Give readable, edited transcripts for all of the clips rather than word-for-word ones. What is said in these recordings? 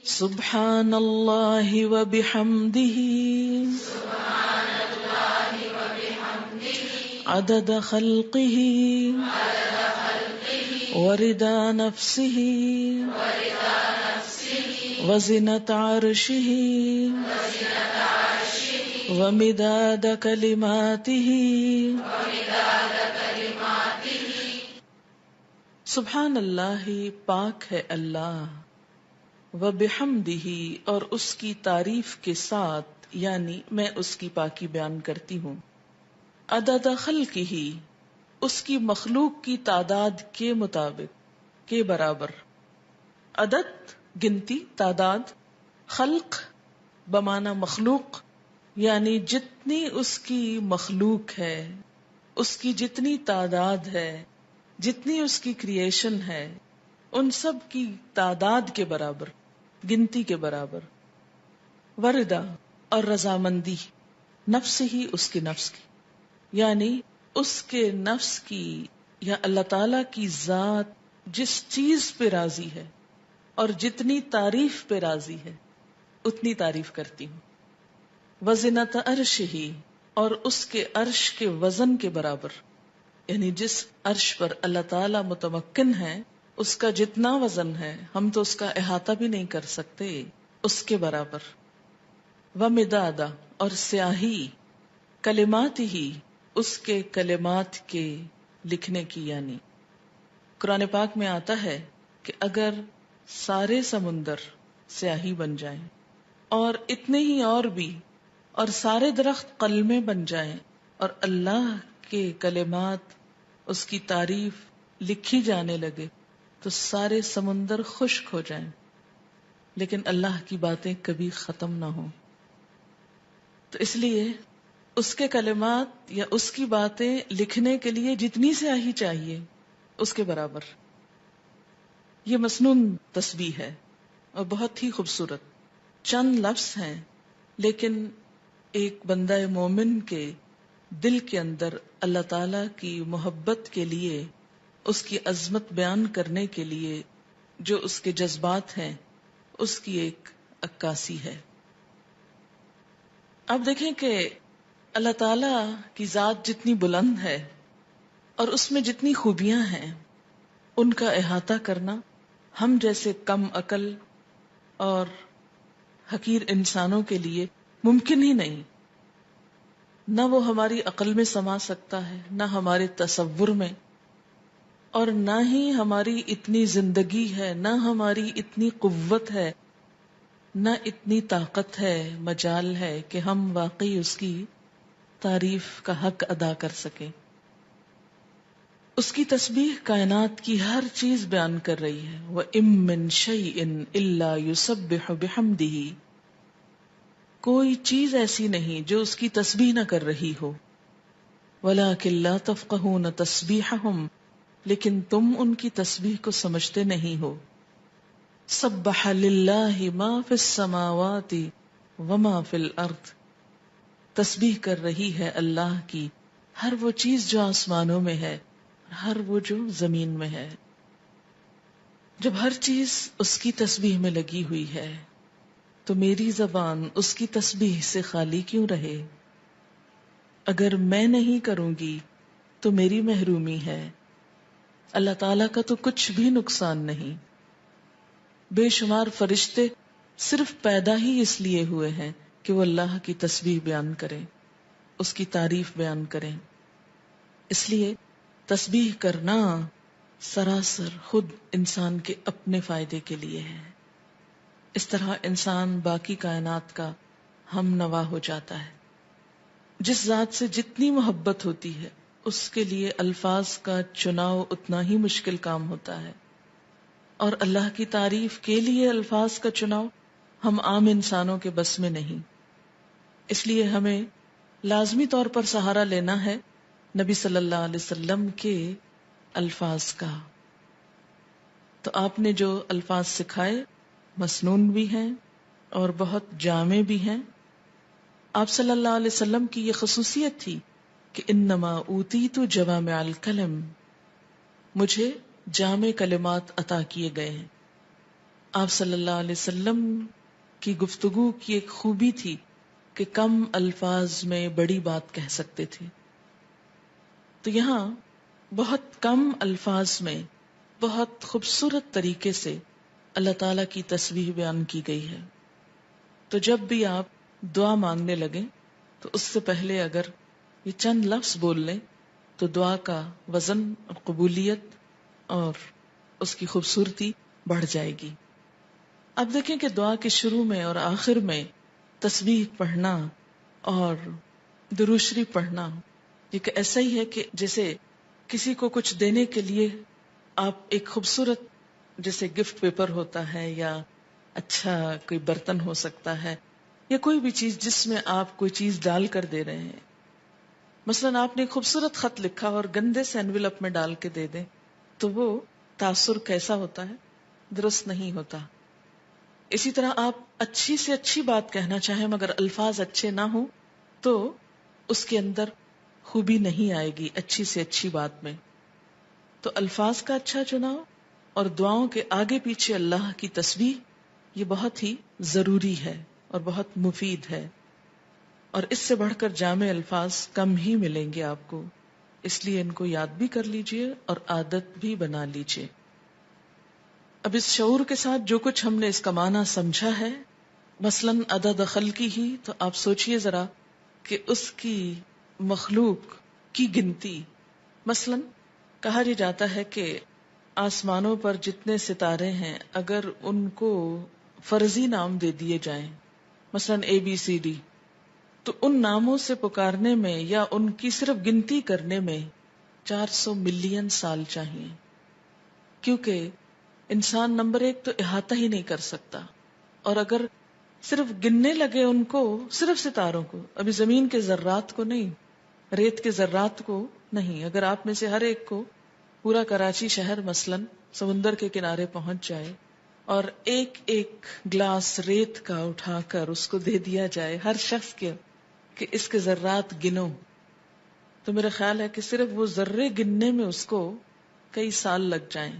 سبحان اللہ وبحمدہ عدد خلقہ ورضا نفسہ وزنة عرشہ ومداد کلماتہ. سبحان اللہ، پاک ہے اللہ، وبحمدہ، اور اس کی تعریف کے ساتھ، یعنی میں اس کی پاکی بیان کرتی ہوں. عدد خلقہ، اس کی مخلوق کی تعداد کے مطابق، کے برابر. عدد گنتی، تعداد. خلق بمعنی مخلوق، یعنی جتنی اس کی مخلوق ہے، اس کی جتنی تعداد ہے، جتنی اس کی کریشن ہے، ان سب کی تعداد کے برابر، گنتی کے برابر. وردا، اور رضامندی، نفس ہی، اس کی نفس کی، یعنی اس کے نفس کی یا اللہ تعالی کی ذات جس چیز پہ راضی ہے اور جتنی تعریف پہ راضی ہے اتنی تعریف کرتی ہوں. وزنت عرش ہی، اور اس کے عرش کے وزن کے برابر، یعنی جس عرش پر اللہ تعالی متمکن ہے اس کا جتنا وزن ہے ہم تو اس کا احاطہ بھی نہیں کر سکتے، اس کے برابر. ومدادا، اور سیاہی، کلمات ہی، اس کے کلمات کے لکھنے کی. یعنی قرآن پاک میں آتا ہے کہ اگر سارے سمندر سیاہی بن جائیں اور اتنے ہی اور بھی، اور سارے درخت قلمیں بن جائیں اور اللہ کے کلمات، اس کی تعریف لکھی جانے لگے تو سارے سمندر خشک ہو جائیں، لیکن اللہ کی باتیں کبھی ختم نہ ہوں. تو اس لیے اس کے کلمات یا اس کی باتیں لکھنے کے لیے جتنی سیاہی چاہیے اس کے برابر. یہ مسنون تسبیح ہے اور بہت ہی خوبصورت. چند لفظ ہیں لیکن ایک بندہ مومن کے دل کے اندر اللہ تعالی کی محبت کے لیے، اس کی عظمت بیان کرنے کے لیے جو اس کے جذبات ہیں اس کی ایک عکاسی ہے. اب دیکھیں کہ اللہ تعالی کی ذات جتنی بلند ہے اور اس میں جتنی خوبیاں ہیں ان کا احاطہ کرنا ہم جیسے کم عقل اور حقیر انسانوں کے لیے ممکن ہی نہیں. نہ وہ ہماری عقل میں سما سکتا ہے، نہ ہمارے تصور میں، اور نہ ہی ہماری اتنی زندگی ہے، نہ ہماری اتنی قوت ہے، نہ اتنی طاقت ہے، مجال ہے کہ ہم واقعی اس کی تعریف کا حق ادا کر سکیں. اس کی تسبیح کائنات کی ہر چیز بیان کر رہی ہے. وَإِن مِّن شَيْءٍ إِلَّا يُسَبِّحُ بِحَمْدِهِ، کوئی چیز ایسی نہیں جو اس کی تسبیح نہ کر رہی ہو. وَلَٰكِن لَّا تَفْقَهُونَ تَسْبِيحَهُمْ، لیکن تم ان کی تسبیح کو سمجھتے نہیں ہو. سَبَّحَ لِلَّهِ مَا فِي السَّمَاوَاتِ وَمَا فِي الْأَرْضِ، تسبیح کر رہی ہے اللہ کی ہر وہ چیز جو آسمانوں میں ہے، ہر وہ جو زمین میں ہے. جب ہر چیز اس کی تسبیح میں لگی ہوئی ہے تو میری زبان اس کی تسبیح سے خالی کیوں رہے؟ اگر میں نہیں کروں گی تو میری محرومی ہے. اللہ تعالیٰ کا تو کچھ بھی نقصان نہیں. بے شمار فرشتے صرف پیدا ہی اس لیے ہوئے ہیں کہ وہ اللہ کی تسبیح بیان کریں، اس کی تعریف بیان کریں. اس لیے تسبیح کرنا سراسر خود انسان کے اپنے فائدے کے لیے ہے. اس طرح انسان باقی کائنات کا ہم نوا ہو جاتا ہے. جس ذات سے جتنی محبت ہوتی ہے اس کے لیے الفاظ کا چناؤ اتنا ہی مشکل کام ہوتا ہے، اور اللہ کی تعریف کے لیے الفاظ کا چناؤ ہم عام انسانوں کے بس میں نہیں. اس لیے ہمیں لازمی طور پر سہارا لینا ہے نبی صلی اللہ علیہ وسلم کے الفاظ کا. تو آپ نے جو الفاظ سکھائے مسنون بھی ہیں اور بہت جامع بھی ہیں. آپ صلی اللہ علیہ وسلم کی یہ خصوصیت تھی کہ انما اوتیت جوامع الکلم، مجھے جامع کلمات عطا کیے گئے ہیں. آپ صلی اللہ علیہ وسلم کی گفتگو کی ایک خوبی تھی کہ کم الفاظ میں بڑی بات کہہ سکتے تھے. تو یہاں بہت کم الفاظ میں بہت خوبصورت طریقے سے اللہ تعالی کی تسبیح بیان کی گئی ہے. تو جب بھی آپ دعا مانگنے لگیں تو اس سے پہلے اگر یہ چند لفظ بول لیں تو دعا کا وزن اور قبولیت اور اس کی خوبصورتی بڑھ جائے گی. اب دیکھیں کہ دعا کے شروع میں اور آخر میں تسبیح پڑھنا اور درود شریف پڑھنا یہ ایسا ہی ہے کہ جیسے کسی کو کچھ دینے کے لیے آپ ایک خوبصورت جیسے گفٹ پیپر ہوتا ہے یا اچھا کوئی برتن ہو سکتا ہے یا کوئی بھی چیز جس میں آپ کوئی چیز ڈال کر دے رہے ہیں. مثلا آپ نے ایک خوبصورت خط لکھا اور گندے سے انویلپ میں ڈال کے دے دیں تو وہ تاثر کیسا ہوتا ہے؟ درست نہیں ہوتا. اسی طرح آپ اچھی سے اچھی بات کہنا چاہیں مگر الفاظ اچھے نہ ہوں تو اس کے اندر خوبی نہیں آئے گی اچھی سے اچھی بات میں. تو الفاظ کا اچھا چناؤ اور دعاؤں کے آگے پیچھے اللہ کی تسبیح یہ بہت ہی ضروری ہے اور بہت مفید ہے، اور اس سے بڑھ کر جامع الفاظ کم ہی ملیں گے آپ کو. اس لیے ان کو یاد بھی کر لیجئے اور عادت بھی بنا لیجئے. اب اس شعور کے ساتھ جو کچھ ہم نے اس کا معنی سمجھا ہے، مثلاً عدد خلقی ہی، تو آپ سوچئے ذرا کہ اس کی مخلوق کی گنتی. مثلاً کہا جاتا ہے کہ آسمانوں پر جتنے ستارے ہیں اگر ان کو فرضی نام دے دیے جائیں، مثلاً ABCD، تو ان ناموں سے پکارنے میں یا ان کی صرف گنتی کرنے میں 400 ملین سال چاہیے، کیونکہ انسان نمبر ایک تو احاطہ ہی نہیں کر سکتا. اور اگر صرف گننے لگے ان کو، صرف ستاروں کو، ابھی زمین کے ذرات کو نہیں، ریت کے ذرات کو نہیں، اگر آپ میں سے ہر ایک کو پورا کراچی شہر مثلاً سمندر کے کنارے پہنچ جائے اور ایک ایک گلاس ریت کا اٹھا کر اس کو دے دیا جائے ہر شخص کے کہ اس کے ذرات گنو، تو میرا خیال ہے کہ صرف وہ ذرے گننے میں اس کو کئی سال لگ جائیں،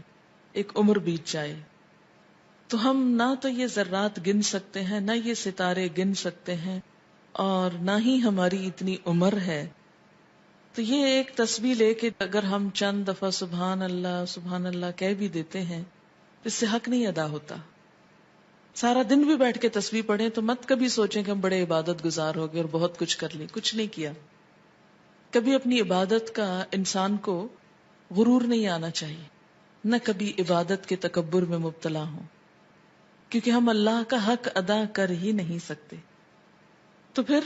ایک عمر بیت جائے. تو ہم نہ تو یہ ذرات گن سکتے ہیں، نہ یہ ستارے گن سکتے ہیں، اور نہ ہی ہماری اتنی عمر ہے. تو یہ ایک تسبیح لے کہ اگر ہم چند دفعہ سبحان اللہ کہہ بھی دیتے ہیں اس سے حق نہیں ادا ہوتا. سارا دن بھی بیٹھ کے تسبیح پڑھیں تو مت کبھی سوچیں کہ ہم بڑے عبادت گزار ہو گئے اور بہت کچھ کر لیں، کچھ نہیں کیا. کبھی اپنی عبادت کا انسان کو غرور نہیں آنا چاہیے، نہ کبھی عبادت کے تکبر میں مبتلا ہوں، کیونکہ ہم اللہ کا حق ادا کر ہی نہیں سکتے. تو پھر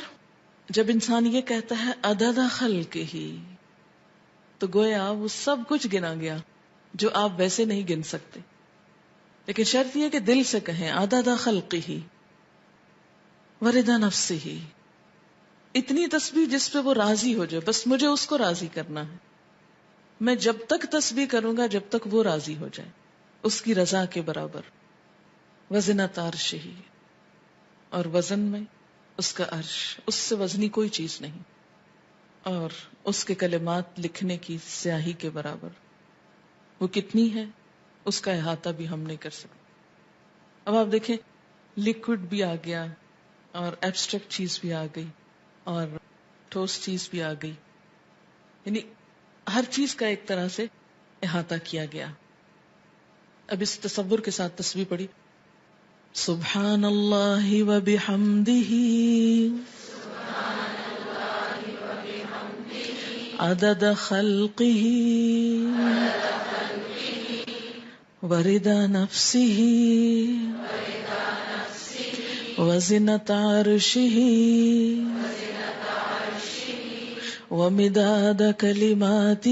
جب انسان یہ کہتا ہے عدد خلق ہی، تو گویا وہ سب کچھ گنا گیا جو آپ ویسے نہیں گن سکتے. لیکن شرط یہ کہ دل سے کہیں عدد خلق ہی ورضا نفس ہی، اتنی تسبیح جس پہ وہ راضی ہو جائے، بس مجھے اس کو راضی کرنا ہے. میں جب تک تسبیح کروں گا جب تک وہ راضی ہو جائے، اس کی رضا کے برابر. وزنۃ عرشہ، اور وزن میں اس کا عرش، اس سے وزنی کوئی چیز نہیں، اور اس کے کلمات لکھنے کی سیاہی کے برابر. وہ کتنی ہے اس کا احاطہ بھی ہم نہیں کر سکتے. اب آپ دیکھیں لیکوڈ بھی آ گیا اور ایبسٹریکٹ چیز بھی آ گئی اور ٹھوس چیز بھی آ گئی، یعنی ہر چیز کا ایک طرح سے احاطہ کیا گیا. اب اس تصور کے ساتھ تسبیح پڑھی، سبحان اللہ و بحمدہ عدد خلقہ ورضا نفسہ وزنۃ عرشہ ومداد کلماتہ